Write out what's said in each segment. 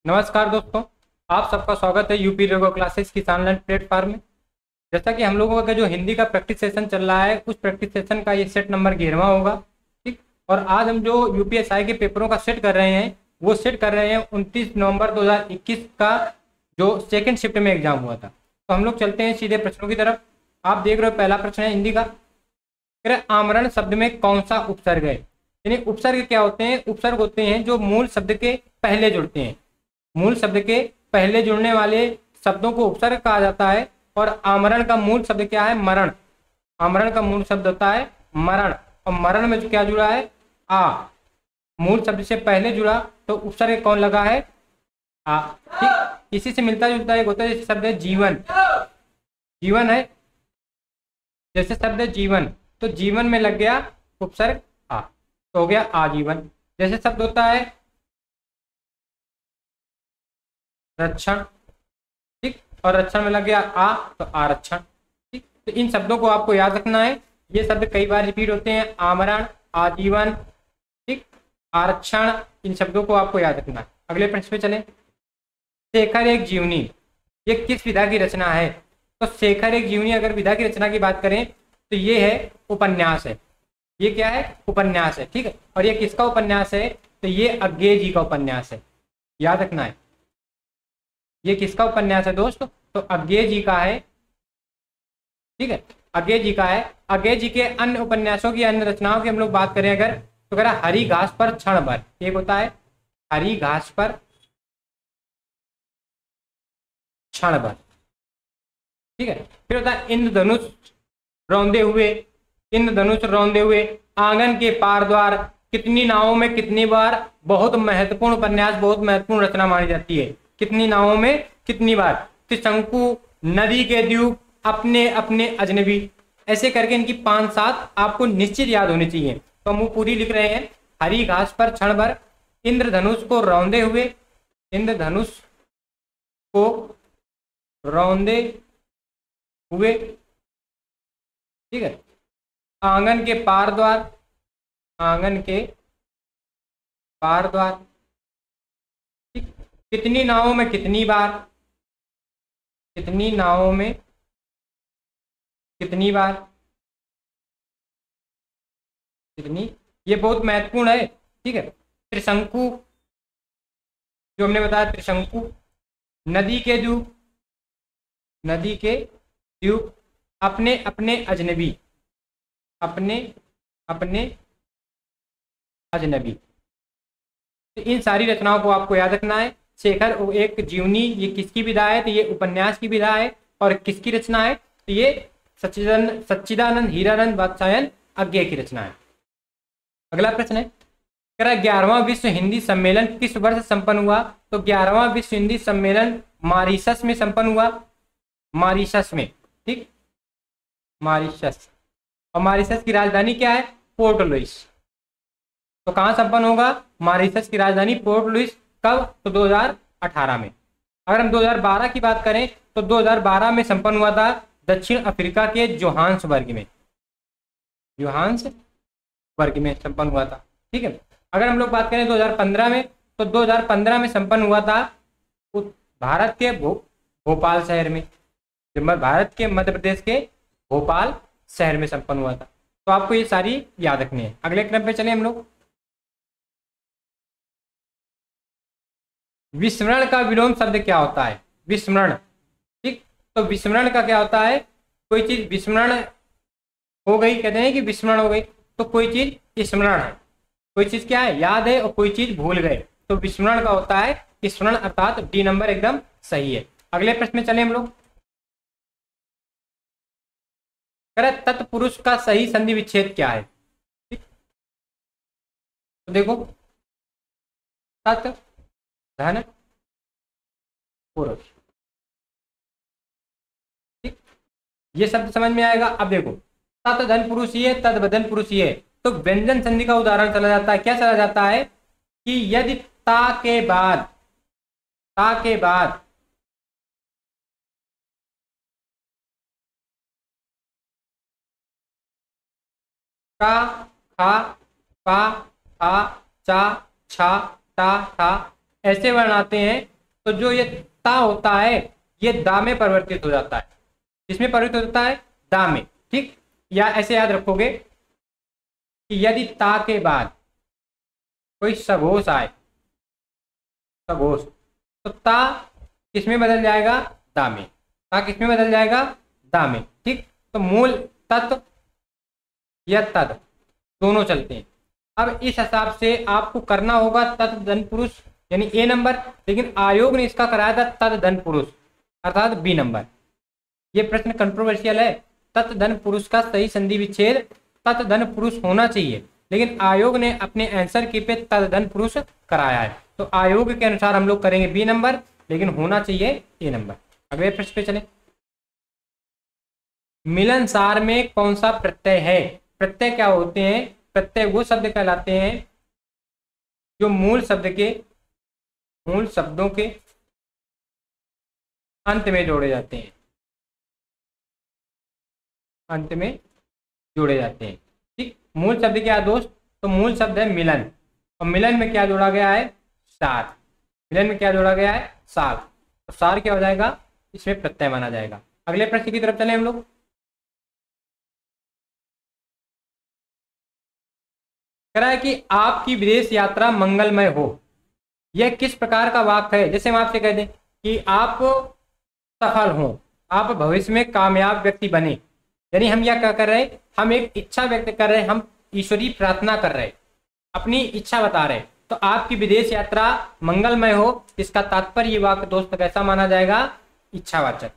नमस्कार दोस्तों, आप सबका स्वागत है यूपी रेगो क्लासेस की ऑनलाइन प्लेटफॉर्म में। जैसा कि हम लोगों का जो हिंदी का प्रैक्टिस सेशन चल रहा है, उस प्रैक्टिस सेशन का ये सेट नंबर 11वां होगा। ठीक। और आज हम जो यूपीएसआई के पेपरों का सेट कर रहे हैं, वो सेट कर रहे हैं 29 नवंबर 2021 का जो सेकेंड शिफ्ट में एग्जाम हुआ था। तो हम लोग चलते हैं सीधे प्रश्नों की तरफ। आप देख रहे हो, पहला प्रश्न है हिंदी का। कह रहे आमरण शब्द में कौन सा उपसर्ग है। यानी उपसर्ग क्या होते हैं? उपसर्ग होते हैं जो मूल शब्द के पहले जुड़ते हैं। मूल शब्द के पहले जुड़ने वाले शब्दों को उपसर्ग कहा जाता है। और आमरण का मूल शब्द क्या है? मरण। आमरण का मूल शब्द होता है मरण। और मरण में जो क्या जुड़ा है? आ। मूल शब्द से पहले जुड़ा तो उपसर्ग कौन लगा है? आ। ठीक। इसी से मिलता जुलता एक होता है, जैसे शब्द है जीवन। जीवन है, जैसे शब्द है जीवन, तो जीवन में लग गया उपसर्ग आ, तो हो गया आजीवन। जैसे शब्द होता है रक्षण, ठीक, और रक्षण में लग गया आ, तो आरक्षण। ठीक। तो इन शब्दों को आपको याद रखना है। ये शब्द कई बार रिपीट होते हैं, आमरण, आजीवन, ठीक, आरक्षण। इन शब्दों को आपको याद रखना है। अगले प्रश्न पे चलें। शेखर एक जीवनी, ये किस विधा की रचना है? तो शेखर एक जीवनी अगर विधा की रचना की बात करें तो ये है उपन्यास है। ये क्या है? उपन्यास है। ठीक है। और ये किसका उपन्यास है? तो ये अज्ञे जी का उपन्यास है। याद रखना है, ये किसका उपन्यास है दोस्त? तो अज्ञे जी का है। ठीक है, अज्ञे जी का है। अज्ञे जी के अन्य उपन्यासों की, अन्य रचनाओं की हम लोग बात करें अगर, तो कह रहा हरी घास पर क्षण भर, एक होता है हरी घास पर क्षण भर। ठीक है। फिर होता है इंद्रधनुष रौंदे हुए। इंद्रधनुष रौंदे हुए, आंगन के पार द्वार, कितनी नावों में कितनी बार। बहुत महत्वपूर्ण उपन्यास, बहुत महत्वपूर्ण रचना मानी जाती है। कितनी नावों में कितनी बार। त्रिशंकु, नदी के द्वीप, अपने अपने अजनबी। ऐसे करके इनकी 5-7 आपको निश्चित याद होनी चाहिए। तो हम वो पूरी लिख रहे हैं। हरी घास पर क्षण भर, इंद्रधनुष को रौंदे हुए, इंद्रधनुष को रौंदे हुए, ठीक है, आंगन के पार द्वार, आंगन के पार द्वार, ठीक, कितनी नावों में कितनी बार, कितनी नावों में कितनी बार, कितनी, ये बहुत महत्वपूर्ण है। ठीक है। त्रिशंकु, जो हमने बताया त्रिशंकु, नदी के द्वीप, नदी के द्वीप, अपने अपने अजनबी, अपने अपने अजनबी। तो इन सारी रचनाओं को आपको याद रखना है। शेखर एक जीवनी, ये किसकी विधा है? तो ये उपन्यास की विधा है। और किसकी रचना है? तो ये सच्चिदानंद हीरानंद वात्स्यायन अज्ञे की रचना है। अगला प्रश्न है, कह रहा 11वां विश्व हिंदी सम्मेलन किस वर्ष संपन्न हुआ? तो 11वां विश्व हिंदी सम्मेलन मॉरीशस में संपन्न हुआ। मॉरीशस में, ठीक, मॉरीशस। और मॉरीशस की राजधानी क्या है? Port Louis. तो कहां संपन्न होगा? मॉरीशस की राजधानी पोर्ट लुइस। कब? तो 2018 में। अगर हम 2012 की बात करें तो 2012 में संपन्न हुआ था दक्षिण अफ्रीका के जोहान्सबर्ग में। जोहान्सबर्ग में संपन्न हुआ था। ठीक है। अगर हम लोग बात करें 2015 में, तो 2015 में संपन्न हुआ था भारत के भोपाल शहर में। भारत के मध्य प्रदेश के भोपाल शहर में संपन्न हुआ था। तो आपको ये सारी याद रखनी है। अगले क्रम पे चले हम लोग। विस्मरण का विलोम शब्द क्या होता है? विस्मरण, ठीक। तो विस्मरण का क्या होता है? कोई चीज विस्मरण हो गई, कहते हैं कि विस्मरण हो गई, तो कोई चीज स्मरण है। कोई चीज क्या है? याद है, और कोई चीज भूल गए, तो विस्मरण का होता है स्मरण, अर्थात डी नंबर एकदम सही है। अगले प्रश्न में चले हम लोग। तत्पुरुष का सही संधि विच्छेद क्या है? ठीक? तो देखो, तत् धन पुरुष, ठीक, ये शब्द समझ में आएगा। अब देखो, तत् धन पुरुष ही है, तद बदन पुरुष ही है, तो व्यंजन संधि का उदाहरण चला जाता है। क्या चला जाता है? कि यदि ता के बाद, ता के बाद का, खा, पा, आ, चा, छा, टा, ठा, ऐसे वर्ण आते हैं तो जो ये ता होता है ये दा में परिवर्तित हो जाता है। इसमें परिवर्तित होता है दा में, ठीक। या ऐसे याद रखोगे कि यदि ता के बाद कोई सघोष आए, सघोष, तो ता किसमें बदल जाएगा, दा में। ता किसमें बदल जाएगा, दा में, ठीक। तो मूल तत्व या तद दोनों चलते हैं। अब इस हिसाब से आपको करना होगा तत् धन पुरुष यानी ए नंबर, लेकिन आयोग ने इसका कराया था तद धन पुरुष अर्थात बी नंबर। ये प्रश्न कंट्रोवर्शियल है। तत् धन पुरुष का सही संधि विच्छेद तत् धन पुरुष होना चाहिए, लेकिन आयोग ने अपने आंसर की पे तत् धन पुरुष कराया है। तो आयोग के अनुसार हम लोग करेंगे बी नंबर, लेकिन होना चाहिए ए नंबर। अगले प्रश्न पे चले। मिलनसार में कौन सा प्रत्यय है। प्रत्यय क्या होते हैं, प्रत्यय वो शब्द कहलाते हैं जो मूल शब्दों के अंत में जोड़े जाते हैं, अंत में जोड़े जाते हैं, ठीक। मूल शब्द क्या है दोस्त, तो मूल शब्द है मिलन, और मिलन में क्या जोड़ा गया है, सार। मिलन में क्या जोड़ा गया है, सार। तो सार क्या हो जाएगा, इसमें प्रत्यय माना जाएगा। अगले प्रश्न की तरफ चले हम लोग। कह रहा है कि आपकी विदेश यात्रा मंगलमय हो। यह किस प्रकार का वाक्य है। जैसे हम आपसे कह दें कि आप सफल हो, आप भविष्य में कामयाब व्यक्ति बने, यानी हम यह क्या कर रहे हैं, हम एक इच्छा व्यक्त कर रहे हैं, हम ईश्वरीय प्रार्थना कर रहे हैं, अपनी इच्छा बता रहे हैं। तो आपकी विदेश यात्रा मंगलमय हो, इसका तात्पर्य ये वाक्य दोस्त कैसा माना जाएगा, इच्छावाचक।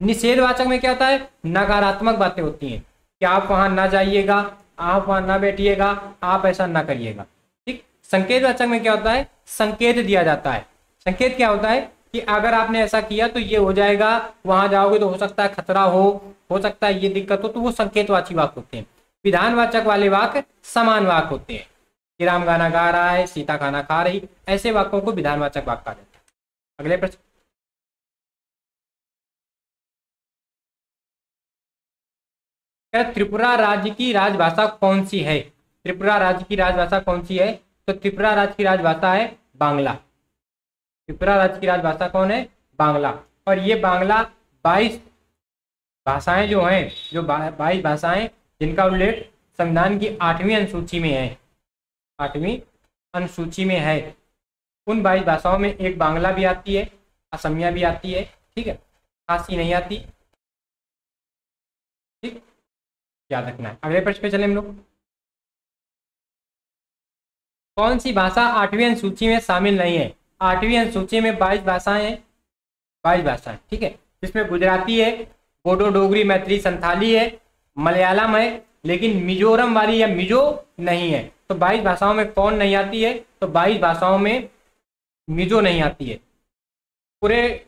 निषेधवाचक में क्या होता है, नकारात्मक बातें होती हैं कि आप वहां ना जाइएगा, आप वहां ना बैठिएगा, आप ऐसा ना करिएगा, ठीक। संकेतवाचक में क्या होता है, संकेत दिया जाता है। संकेत क्या होता है कि अगर आपने ऐसा किया तो ये हो जाएगा, वहां जाओगे तो हो सकता है खतरा हो सकता है ये दिक्कत हो, तो वो संकेतवाची वाक्य होते हैं। विधानवाचक वाले वाक्य समान वाक्य होते हैं कि राम गाना गा रहा है, सीता खाना खा रही, ऐसे वाक्यों को विधानवाचक वाक्य कहा जाता है। अगले प्रश्न। त्रिपुरा राज्य की राजभाषा कौन सी है। त्रिपुरा राज्य की राजभाषा कौन सी है, तो त्रिपुरा राज्य की राजभाषा है बांग्ला। त्रिपुरा राज्य की राजभाषा कौन है, बांग्ला। और ये बांग्ला 22 भाषाएं जो हैं, जो 22 भाषाएं जिनका उल्लेख संविधान की 8वीं अनुसूची में है, 8वीं अनुसूची में है, उन 22 भाषाओं में एक बांग्ला भी आती है, असमिया भी आती है, ठीक है, खासी नहीं आती, ठीक, याद रखना है। अगले प्रश्न पे चले हम लोग। कौन सी भाषा 8वीं अनुसूची में शामिल नहीं है। 8वीं अनुसूची में 22 भाषाएं हैं, 22 भाषाएं, ठीक है, जिसमें गुजराती है, बोडो, डोगरी, मैथिली, संथाली है, मलयालम है, लेकिन मिजोरम वाली या मिजो नहीं है। तो 22 भाषाओं में कौन नहीं आती है, तो 22 भाषाओं में मिजो नहीं आती है। पूरे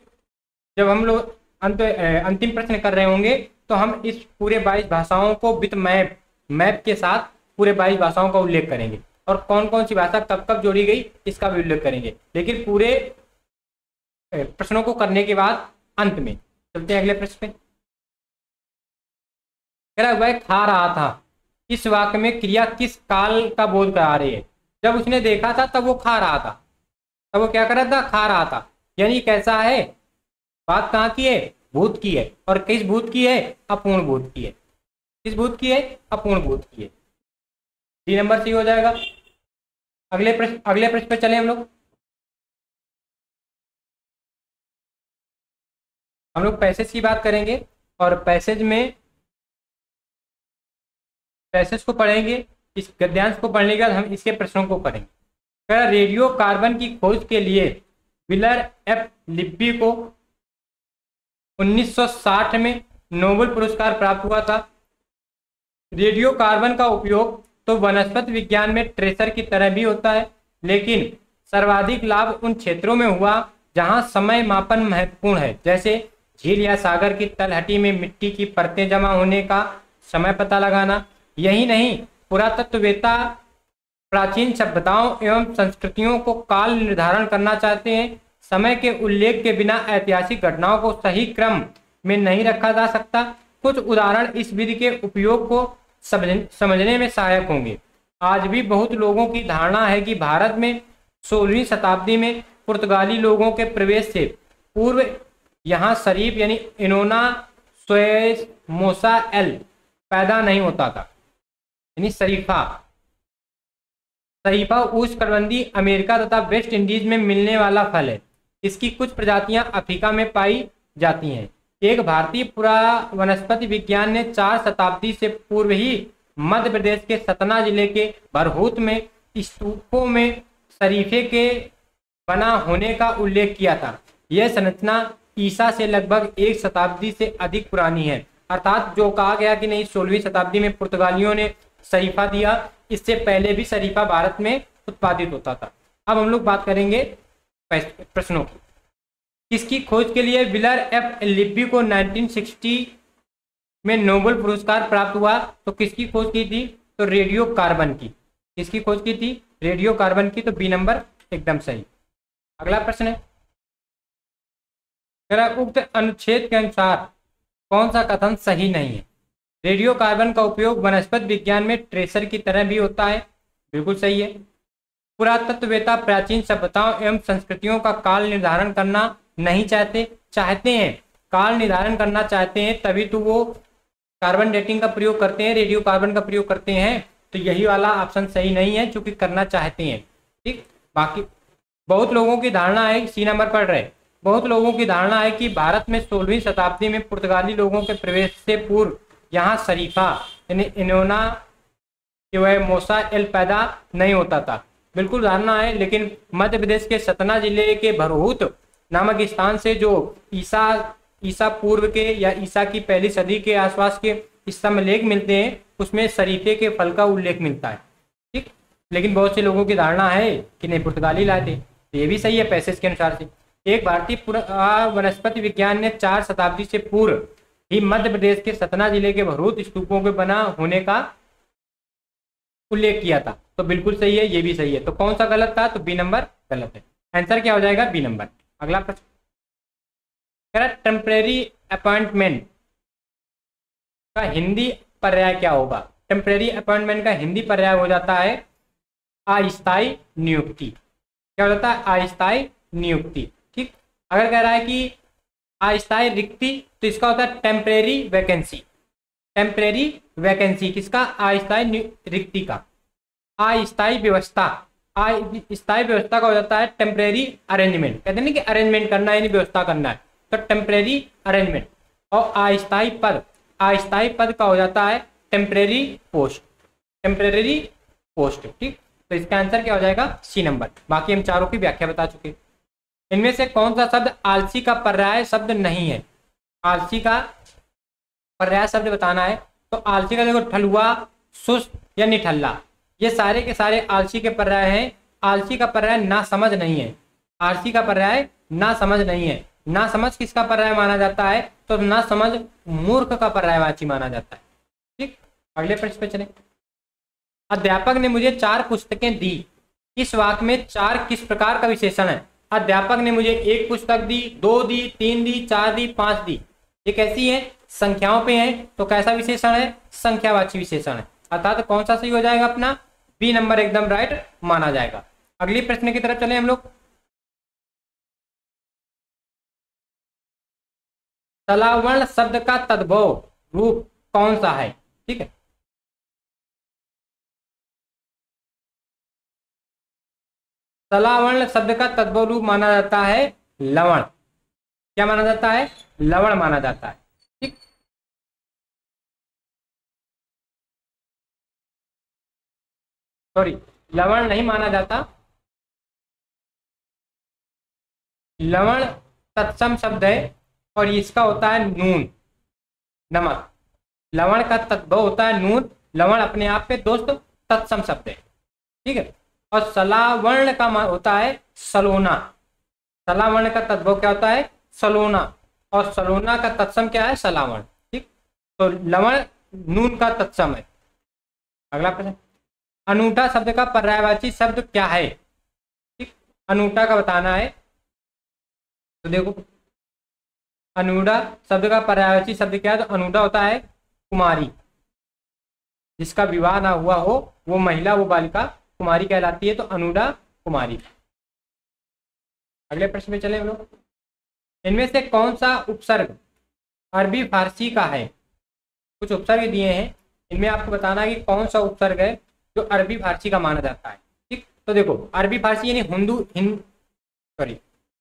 जब हम लोग अंतिम प्रश्न कर रहे होंगे तो हम इस पूरे 22 भाषाओं को विद मैप के साथ पूरे 22 भाषाओं का उल्लेख करेंगे, और कौन कौन सी भाषा कब कब जोड़ी गई इसका भी उल्लेख करेंगे, लेकिन पूरे प्रश्नों को करने के बाद अंत में। चलते हैं अगले प्रश्न पे। कह रहा है वह खा रहा था, इस वाक्य में क्रिया किस काल का बोध करा रही है। जब उसने देखा था तब वो खा रहा था, तब वो क्या कर रहा था, खा रहा था, यानी कैसा है, बात कहाँ की है, भूत की है, और किस भूत की है, अपूर्ण भूत की है। किस भूत की है, अपूर्ण भूत की है। डी नंबर सी हो जाएगा। अगले प्रश्न पे चले हम लोग पैसेज की बात करेंगे, और पैसेज को पढ़ेंगे। इस गद्यांश को पढ़ने के बाद हम इसके प्रश्नों को करेंगे। रेडियो कार्बन की खोज के लिए विलर एफ लिब्बी को 1960 में नोबेल पुरस्कार प्राप्त हुआ था। रेडियो कार्बन का उपयोग तो वनस्पति विज्ञान में ट्रेसर की तरह भी होता है, लेकिन सर्वाधिक लाभ उन क्षेत्रों में हुआ जहां समय मापन महत्वपूर्ण है, जैसे झील या सागर की तलहटी में मिट्टी की परतें जमा होने का समय पता लगाना। यही नहीं, पुरातत्ववेत्ता प्राचीन सभ्यताओं एवं संस्कृतियों को काल निर्धारण करना चाहते हैं। समय के उल्लेख के बिना ऐतिहासिक घटनाओं को सही क्रम में नहीं रखा जा सकता। कुछ उदाहरण इस विधि के उपयोग को समझने में सहायक होंगे। आज भी बहुत लोगों की धारणा है कि भारत में 16वीं शताब्दी में पुर्तगाली लोगों के प्रवेश से पूर्व यहाँ शरीफ यानी इनोना सोएस मोसा एल पैदा नहीं होता था। यानी शरीफा शरीफा उष्णकटिबंधीय अमेरिका तथा वेस्ट इंडीज में मिलने वाला फल है। इसकी कुछ प्रजातियां अफ्रीका में पाई जाती हैं। एक भारतीय पुरावनस्पति विज्ञान ने 4 शताब्दी से पूर्व ही मध्य प्रदेश के सतना जिले के भरहूत में स्तूपों में शरीफे के बना होने का उल्लेख किया था। यह संरचना ईसा से लगभग 1 शताब्दी से अधिक पुरानी है। अर्थात जो कहा गया कि नहीं 16वीं शताब्दी में पुर्तगालियों ने शरीफा दिया, इससे पहले भी शरीफा भारत में उत्पादित होता था। अब हम लोग बात करेंगे प्रश्नों की। किसकी खोज के लिए विलर एफ लिब्बी को 1960 में नोबेल पुरस्कार प्राप्त हुआ? तो किसकी खोज की थी? तो रेडियो कार्बन की। किसकी खोज की थी? रेडियो कार्बन की। तो बी नंबर एकदम सही। अगला प्रश्न है, उक्त अनुच्छेद के अनुसार कौन सा कथन सही नहीं है? रेडियो कार्बन का उपयोग वनस्पति विज्ञान में ट्रेसर की तरह भी होता है। बिल्कुल सही है। पुरातत्ववेत्ता प्राचीन सभ्यताओं एवं संस्कृतियों का काल निर्धारण करना नहीं चाहते हैं। काल निर्धारण करना चाहते हैं तभी तो वो कार्बन डेटिंग का प्रयोग करते हैं, रेडियो कार्बन का प्रयोग करते हैं। तो यही वाला ऑप्शन सही नहीं है, चूंकि करना चाहते हैं। ठीक। बाकी बहुत लोगों की धारणा है, सी नंबर पढ़ रहे, बहुत लोगों की धारणा है कि भारत में 16वीं शताब्दी में पुर्तगाली लोगों के प्रवेश से पूर्व यहाँ शरीफा यानी इनोना मोसा एल पैदा नहीं होता था। बिल्कुल धारणा है, लेकिन मध्य प्रदेश के सतना जिले के भरहूत नामक स्थान से जो ईसा पूर्व के या ईसा की पहली सदी के आसपास के स्तंभलेख मिलते हैं, उसमें शरीफे के फल का उल्लेख मिलता है। ठीक। लेकिन बहुत से लोगों की धारणा है कि नहीं पुर्तगाली लाए थे। तो ये भी सही है पैसेज के अनुसार से। एक भारतीय वनस्पति विज्ञान ने 4 शताब्दी से पूर्व ही मध्य प्रदेश के सतना जिले के भरहूत स्तूपों के बना होने का उल्लेख किया था। तो बिल्कुल सही है, ये भी सही है। तो कौन सा गलत था? तो बी नंबर गलत है। आंसर क्या हो जाएगा? B number. अगला प्रश्न, टेम्परेरी अपॉइंटमेंट का हिंदी पर्याय क्या होगा? टेम्परेरी अपॉइंटमेंट का हिंदी पर्याय हो जाता है अस्थायी नियुक्ति। क्या हो जाता है? अस्थायी नियुक्ति। ठीक। अगर कह रहा है कि अस्थायी रिक्ति, तो इसका होता है टेम्परेरी वैकेंसी। टेम्परेरी वैकेंसी किसका? अस्थायी रिक्ति का। अस्थायी व्यवस्था, अस्थायी व्यवस्था का हो जाता है टेम्परेरी अरेंजमेंट। कहते हैं ना कि अरेंजमेंट करना है, यानी व्यवस्था करना है, तो टेम्परेरी अरेंजमेंट। और अस्थायी पद, अस्थायी पद का हो जाता है टेम्परेरी पोस्ट। Temporary post. ठीक। तो इसका आंसर क्या हो जाएगा? C number. बाकी हम चारों की व्याख्या बता चुके। इनमें से कौन सा शब्द आलसी का पर्याय शब्द नहीं है? आलसी का पर्याय शब्द बताना है। तो आलसी का देखो ठलुआ, सुस्त या निठल्ला, ये सारे के सारे आलसी के पर्याय हैं। आलसी का पर्याय ना समझ नहीं है। आलसी का पर्याय ना समझ नहीं है। ना समझ किसका पर्याय माना जाता है? तो ना समझ मूर्ख का पर्यायवाची माना जाता है। ठीक। अगले प्रश्न पे चले। अध्यापक ने मुझे 4 पुस्तकें दी। इस वाक्य में 4 किस प्रकार का विशेषण है? अध्यापक ने मुझे 1 पुस्तक दी, 2 दी, 3 दी, 4 दी, 5 दी। ये कैसी है? संख्याओं पे है। तो कैसा विशेषण है? संख्यावाची विशेषण है। अर्थात कौन सा सही हो जाएगा अपना? बी नंबर एकदम राइट माना जाएगा। अगली प्रश्न की तरफ चले हम लोग। सलावर्ण शब्द का तद्भव रूप कौन सा है? ठीक है। सलावर्ण शब्द का तद्भव रूप माना जाता है लवण। क्या माना जाता है? लवण माना जाता है। ठीक। सॉरी, लवण नहीं माना जाता। लवण तत्सम शब्द है और इसका होता है नून, नमक। लवण का तद्भव होता है नून। लवण अपने आप पे दोस्त तत्सम शब्द है। ठीक है। और सलावर्ण का होता है सलोना। सलावर्ण का तद्भव क्या होता है? सलोना। और सलोना का तत्सम क्या है? सलावर्ण। ठीक। तो लवण नून का तत्सम है। अगला प्रश्न, अनूठा शब्द का पर्यायवाची शब्द क्या है? ठीक। अनूठा का बताना है। तो देखो, अनूठा शब्द का पर्यायवाची शब्द क्या है? तो अनूठा होता है कुमारी। जिसका विवाह ना हुआ हो वो महिला, वो बालिका कुमारी कहलाती है। तो अनूठा कुमारी। अगले प्रश्न पे चले हम लोग। इनमें से कौन सा उपसर्ग अरबी फारसी का है? कुछ उपसर्ग दिए हैं, इनमें आपको बताना है कि कौन सा उपसर्ग है जो अरबी फारसी का माना जाता है। ठीक, तो देखो अरबी फारसी यानी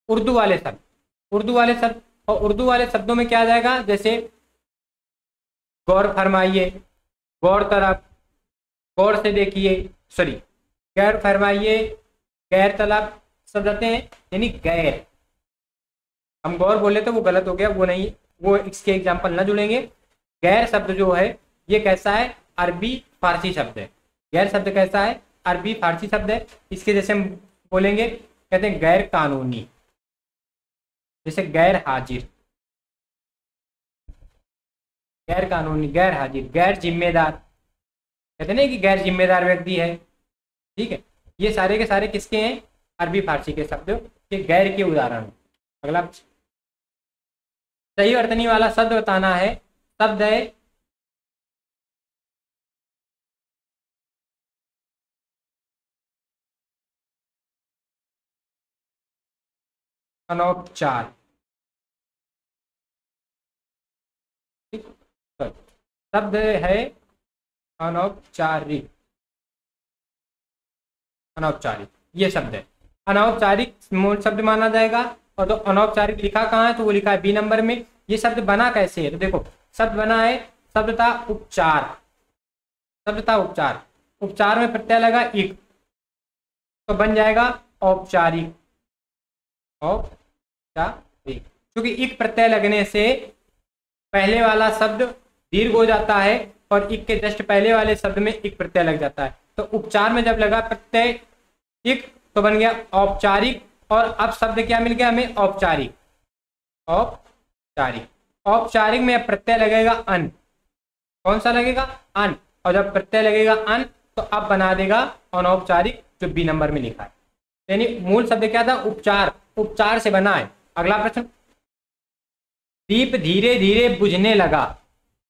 उर्दू वाले शब्द, उर्दू वाले शब्द, और उर्दू वाले शब्दों में क्या आ जाएगा, जैसे गौर फरमाइए, गौर तरफ, गौर से देखिए, सॉरी गैर फरमाइए, गैर तलब शब्द आते हैं, यानी गैर। हम गौर बोले तो वो गलत हो गया, वो नहीं, वो इसके एग्जाम्पल ना जुड़ेंगे। गैर शब्द जो है ये कैसा है, अरबी फारसी शब्द है। गैर शब्द कैसा है, अरबी फारसी शब्द है। इसके जैसे हम बोलेंगे, कहते हैं गैर कानूनी, जैसे गैर हाजिर, गैर कानूनी, गैर हाजिर, गैर जिम्मेदार, कहते हैं ना कि गैर जिम्मेदार व्यक्ति है। ठीक है, ये सारे के सारे किसके हैं, अरबी फारसी के शब्द, ये गैर के उदाहरण। अगला सही वर्तनी वाला शब्द बताना है। शब्द है अनौपचार। शब्द है अनौपचारिक, अनौपचारिक ये शब्द है, अनौपचारिक मूल शब्द माना जाएगा। और तो अनौपचारिक लिखा कहाँ है, तो वो लिखा है बी नंबर में। ये शब्द बना कैसे है, तो देखो शब्द बना है, शब्द था उपचार, शब्द था उपचार, उपचार में प्रत्यय लगा इक, तो बन जाएगा औपचारिक, औपचारिक। क्योंकि इक प्रत्यय लगने से पहले वाला शब्द दीर्घ हो जाता है और इक के जस्ट पहले वाले शब्द में इक प्रत्यय लग जाता है। तो उपचार में जब लगा प्रत्यय इक तो बन गया औपचारिक, और अब शब्द क्या मिल गया हमें, औपचारिक, औपचारिक। औपचारिक में प्रत्यय लगेगा अन, कौन सा लगेगा, अन, और जब प्रत्यय लगेगा अन तो अब बना देगा अनौपचारिक, जो बी नंबर में लिखा है। यानी मूल शब्द क्या था, उपचार, उपचार से बना है। अगला प्रश्न, दीप धीरे धीरे बुझने लगा,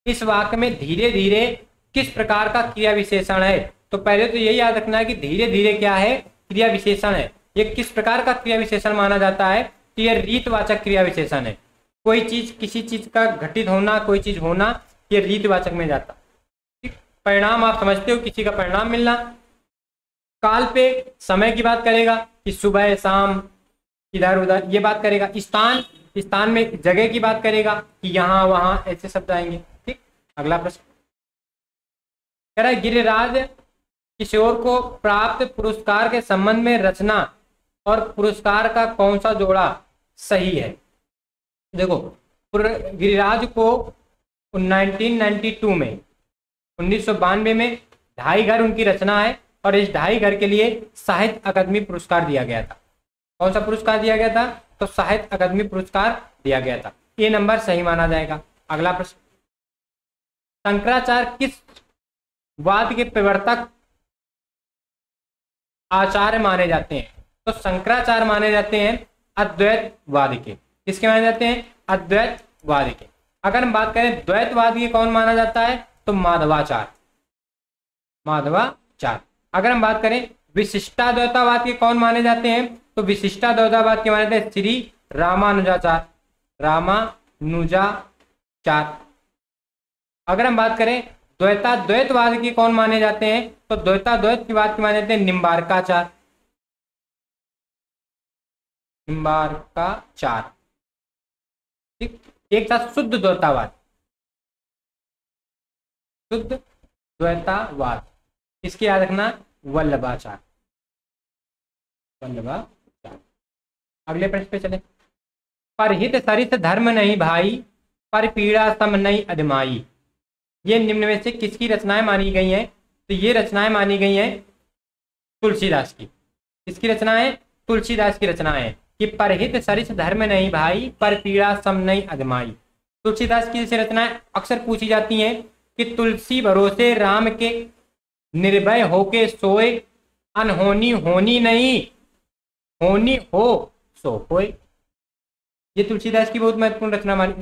इस वाक्य में धीरे धीरे किस प्रकार का क्रिया विशेषण है? तो पहले तो यही याद रखना है कि धीरे धीरे क्या है, क्रिया विशेषण है। ये किस प्रकार का क्रिया विशेषण माना जाता है, तो यह रीतवाचक क्रिया विशेषण है। कोई चीज, किसी चीज का घटित होना, कोई चीज होना, ये रीतवाचक में जाता। ठीक, परिणाम आप समझते हो, किसी का परिणाम मिलना। काल पे समय की बात करेगा कि सुबह शाम, इधर उधर, ये बात करेगा। स्थान, स्थान में जगह की बात करेगा कि यहाँ वहां, ऐसे शब्द आएंगे। ठीक, अगला प्रश्न कह रहा है, गिरिराज किशोर को प्राप्त पुरस्कार के संबंध में रचना और पुरस्कार का कौन सा जोड़ा सही है? देखो गिरिराज को 1992 में, 1992 में ढाई घर उनकी रचना है, और इस ढाई घर के लिए साहित्य अकादमी पुरस्कार दिया गया था। कौन सा पुरस्कार दिया गया था, तो साहित्य अकादमी पुरस्कार दिया गया था। ये नंबर सही माना जाएगा। अगला प्रश्न, शंकराचार्य किस वाद के प्रवर्तक आचार्य माने जाते हैं? तो शंकराचार्य माने जाते हैं अद्वैतवाद के। किसके माने जाते हैं, अद्वैतवाद के। अगर हम बात करें द्वैतवाद के कौन माना जाता है, तो माधवाचार्य, माधवाचार्य। अगर हम बात करें विशिष्टाद्वैतवाद के कौन माने जाते हैं, तो विशिष्टाद्वैतवाद के माने जाते हैं श्री रामानुजाचार्य, रामानुजाचार्य। अगर हम बात करें द्वैताद्वैतवाद के कौन माने जाते हैं, तो द्वैताद्वैतवाद के माने जाते हैं निम्बार्काचार्य, निम्बार्काचार्य। ठीक, एक था शुद्ध द्वैतावाद, शुद्ध द्वैतावाद, इसके याद रखना वल्लभाचार्य, वल्लभाचार्य। अगले प्रश्न पे चले, परहित सरित धर्म नहीं भाई, पर पीड़ा सम नहीं अदमाई। ये निम्न में से किसकी रचनाएं मानी गई हैं? तो ये रचनाएं मानी गई हैं तुलसीदास की। किसकी रचनाएं? तुलसीदास की रचनाएं कि परहित सरित धर्म नहीं भाई, पर पीड़ा सम नहीं अदमाई। तुलसीदास की जैसे रचनाएं अक्सर पूछी जाती हैं कि तुलसी भरोसे राम के, निर्भय होके सोए, अनहोनी होनी नहीं, होनी हो सो होए। ये तुलसीदास की बहुत महत्वपूर्ण रचना मानी,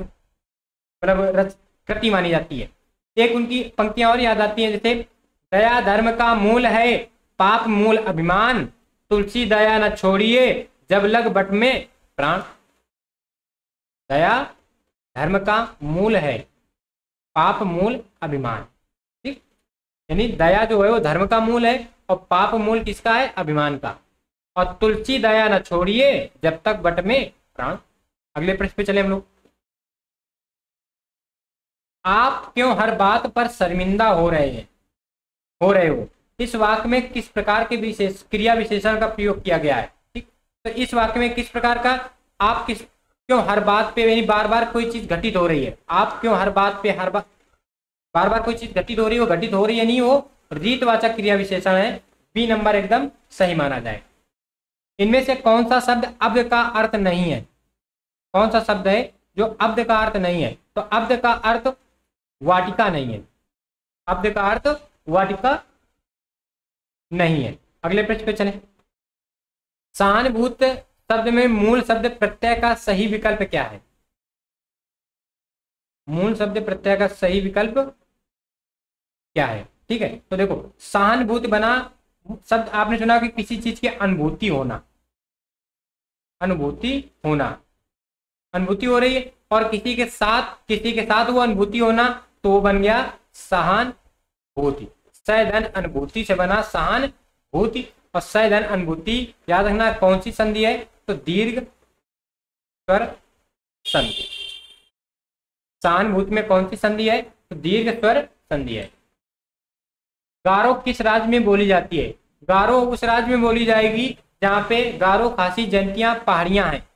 मतलब कृति मानी जाती है। एक उनकी पंक्तियां और याद आती हैं, जैसे दया धर्म का मूल है, पाप मूल अभिमान, तुलसी दया न छोड़िए, जब लग बट में प्राण। दया धर्म का मूल है, पाप मूल अभिमान। ठीक, यानी दया जो है वो धर्म का मूल है और पाप मूल किसका है? अभिमान का। और तुलसी दया न छोड़िए जब तक बट में प्राण। अगले प्रश्न पे चले हम लोग। आप क्यों हर बात पर शर्मिंदा हो रहे हो, इस वाक्य में किस प्रकार के विशेष क्रिया विशेषण का प्रयोग किया गया है? ठीक, तो इस वाक्य में किस प्रकार का आप क्यों हर बात पे, यानी बार बार कोई चीज घटित हो रही है, आप क्यों हर बात पे बार बार कोई चीज घटित हो रही है नहीं, वो रीतवाचक क्रिया विशेषण है। बी नंबर एकदम सही माना जाए। इनमें से कौन सा शब्द अब्द का अर्थ नहीं है? कौन सा शब्द है जो अब्द का अर्थ नहीं है? तो अब्द का अर्थ वाटिका नहीं है, अब्द का अर्थ वाटिका नहीं है। अगले प्रश्न पे चले। सहानुभूत शब्द में मूल शब्द प्रत्यय का सही विकल्प क्या है? मूल शब्द प्रत्यय का सही विकल्प क्या है? ठीक है, तो देखो सहानुभूति बना शब्द आपने सुना कि किसी चीज की अनुभूति होना, अनुभूति हो रही है और किसी के साथ वो अनुभूति होना, तो वो बन गया सहानुभूति। सधन अनुभूति से बना सहानुभूति। और सधन अनुभूति याद रखना कौन सी संधि है? तो दीर्घ स्वर संधि। सहानुभूति में कौन सी संधि है? तो दीर्घ स्वर संधि है। गारो किस राज्य में बोली जाती है? गारो उस राज्य में बोली जाएगी जहाँ पे गारो खासी जनतियां पहाड़ियां हैं,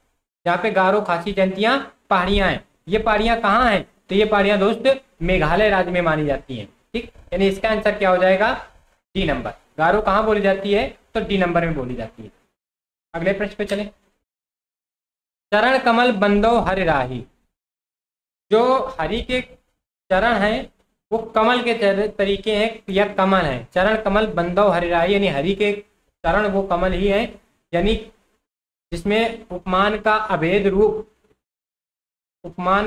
जहाँ पे गारो खासी जनतियां पहाड़ियां हैं। ये पहाड़ियां कहाँ हैं? तो ये पहाड़ियां दोस्त मेघालय राज्य में मानी जाती हैं। ठीक, यानी इसका आंसर क्या हो जाएगा? D number. गारो कहाँ बोली जाती है? तो डी नंबर में बोली जाती है। अगले प्रश्न पे चले। चरण कमल बंदो हरि राही। जो हरि के चरण हैं वो कमल के तरीके हैं या कमल है। चरण कमल बंदो हरि राही, यानी हरि के चरण वो कमल ही है, यानी जिसमें उपमान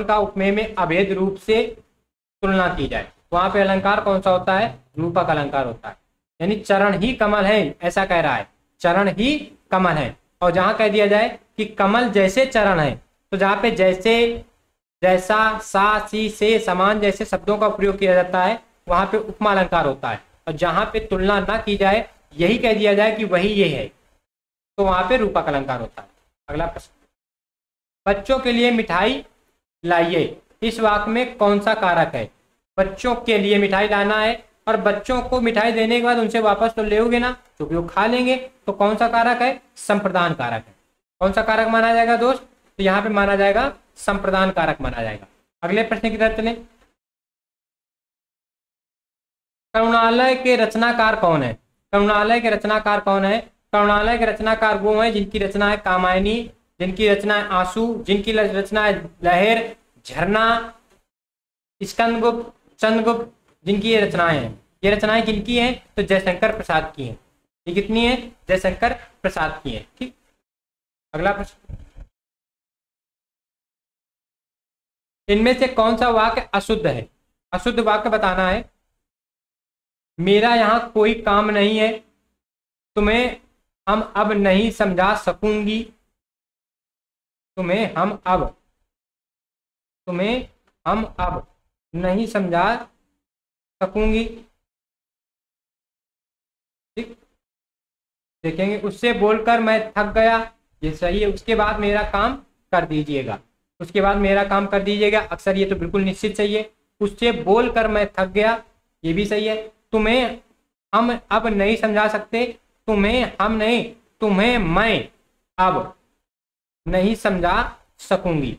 का उपमेय में अभेद रूप से तुलना की जाए, वहां पे अलंकार कौन सा होता है? रूपक अलंकार होता है। यानी चरण ही कमल है, ऐसा कह रहा है, चरण ही कमल है। और जहां कह दिया जाए कि कमल जैसे चरण है, तो जहां पे जैसे, जैसा, सा, सी, से, समान जैसे शब्दों का प्रयोग किया जाता है, वहां पे उपमा अलंकार होता है। और जहां पे तुलना ना की जाए, यही कह दिया जाए कि वही ये है, तो वहां पे रूपक अलंकार होता है। अगला प्रश्न। बच्चों के लिए मिठाई लाइए, इस वाक्य में कौन सा कारक है? बच्चों के लिए मिठाई लाना है और बच्चों को मिठाई देने के बाद उनसे वापस तो लेओगे ना, क्योंकि वो खा लेंगे, तो कौन सा कारक है? संप्रदान कारक है। कौन सा कारक माना जाएगा दोस्त? तो यहाँ पे माना जाएगा संप्रदान कारक माना जाएगा। अगले प्रश्न की तरफ चलें। करुणालय के रचनाकार कौन है? करुणालय के रचनाकार कौन है? करुणालय के रचनाकार वो है जिनकी रचना है कामायनी, जिनकी रचना है आंसू, जिनकी रचना है लहर, झरना, स्कंदगुप्त, चंद्रगुप्त, जिनकी ये रचनाएं हैं। ये रचनाएं किनकी हैं? तो जयशंकर प्रसाद की हैं। ये कितनी है? जयशंकर प्रसाद की है। ठीक, अगला प्रश्न। इनमें से कौन सा वाक्य अशुद्ध है? अशुद्ध वाक्य बताना है। मेरा यहां कोई काम नहीं है, तुम्हें हम अब नहीं समझा सकूंगी, तुम्हें हम अब नहीं समझा सकूंगी। ठीक, देखेंगे। उससे बोलकर मैं थक गया, ये सही है। उसके बाद मेरा काम कर दीजिएगा, उसके बाद मेरा काम कर दीजिएगा, अक्सर ये तो बिल्कुल निश्चित सही है। उससे बोलकर मैं थक गया, ये भी सही है। तुम्हें हम अब नहीं समझा सकते, तुम्हें हम नहीं, तुम्हें मैं अब नहीं समझा सकूंगी,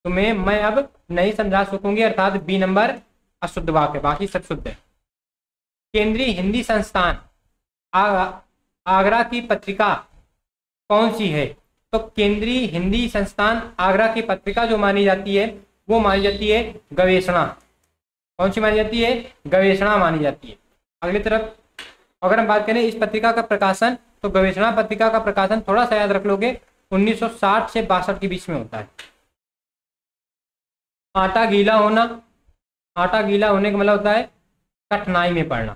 तुम्हें मैं अब नहीं समझा सकूंगी, अर्थात बी नंबर अशुद्ध वाक्य, बाकी सब शुद्ध है। केंद्रीय हिंदी संस्थान आगरा की पत्रिका कौन सी है? तो केंद्रीय हिंदी संस्थान आगरा की पत्रिका जो मानी जाती है वो मानी जाती है गवेषणा। कौन सी मानी जाती है? गवेषणा मानी जाती है। अगली तरफ अगर हम बात करें इस पत्रिका का प्रकाशन, तो गवेषणा पत्रिका का प्रकाशन थोड़ा सा याद रख लोगे 1960 से 62 के बीच में होता है। आटा गीला होना, आटा गीला होने का मतलब होता है कठिनाई में पड़ना।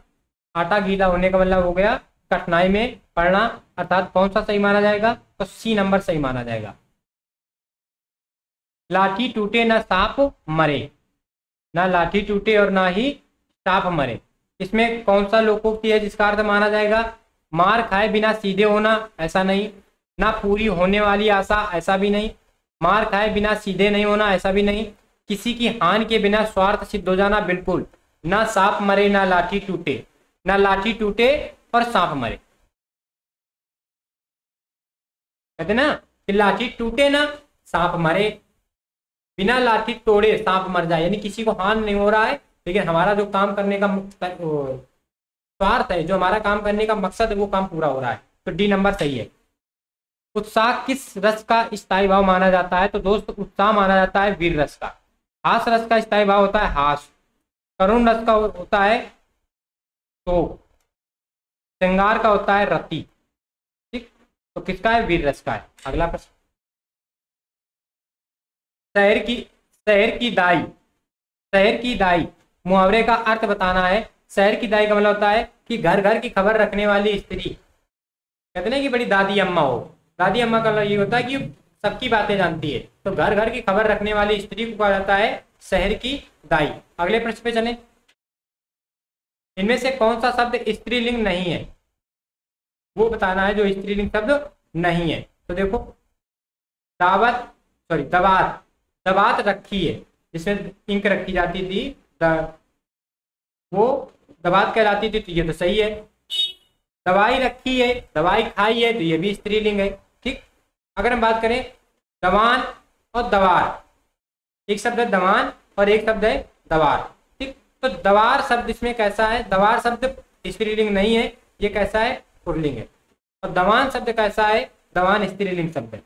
आटा गीला होने का मतलब हो गया कठिनाई में पड़ना, अर्थात कौन सा सही माना जाएगा, तो सी नंबर सही माना जाएगा। लाठी टूटे ना सांप मरे, ना लाठी टूटे और ना ही सांप मरे, इसमें कौन सा लोकोक्ति है जिसका अर्थ माना जाएगा? मार खाए बिना सीधे होना, ऐसा नहीं। ना पूरी होने वाली आशा, ऐसा भी नहीं। मार खाए बिना सीधे नहीं होना, ऐसा भी नहीं। किसी की हानि के बिना स्वार्थ सिद्ध हो जाना, बिल्कुल। ना सांप मरे ना लाठी टूटे, ना लाठी टूटे और सांप मरे। कहते ना कि लाठी टूटे ना सांप मरे, बिना लाठी तोड़े सांप मर जाए, यानी किसी को हानि नहीं हो रहा है, लेकिन हमारा जो काम करने का स्वार्थ है, जो हमारा काम करने का मकसद है, वो काम पूरा हो रहा है। तो डी नंबर सही है। उत्साह किस रस का स्थायी भाव माना जाता है? तो दोस्त उत्साह माना जाता है वीर रस का। हास रस का स्थायी भाव होता है हास। करुण रस का होता है तो। श्रृंगार का होता है रति। ठीक, तो किसका है? वीर रस का है। अगला प्रश्न, शहर की दाई, शहर की दाई मुहावरे का अर्थ बताना है। शहर की दाई का मतलब होता है कि घर घर की खबर रखने वाली स्त्री। कहते ना कि बड़ी दादी अम्मा हो, दादी अम्मा का मतलब ये होता है कि सबकी बातें जानती है, तो घर घर की खबर रखने वाली स्त्री को कहा जाता है शहर की दाई। अगले प्रश्न पे चलें, इनमें से कौन सा शब्द स्त्रीलिंग नहीं है, वो बताना है जो स्त्रीलिंग शब्द नहीं है। तो देखो, दबात, दबात रखी है, जिसमें इंक रखी जाती थी, वो दबात कहलाती थी, तो ये तो सही है। दवाई रखी है, दवाई खाई है, तो ये भी स्त्रीलिंग है। ठीक, अगर हम बात करें दवान और दवार, एक शब्द है दवान और एक शब्द है दवार। ठीक, तो दवार शब्द इसमें कैसा है? दवार शब्द स्त्रीलिंग नहीं है, ये कैसा है? पुल्लिंग है। और दवान शब्द कैसा है? दवान स्त्रीलिंग शब्द है।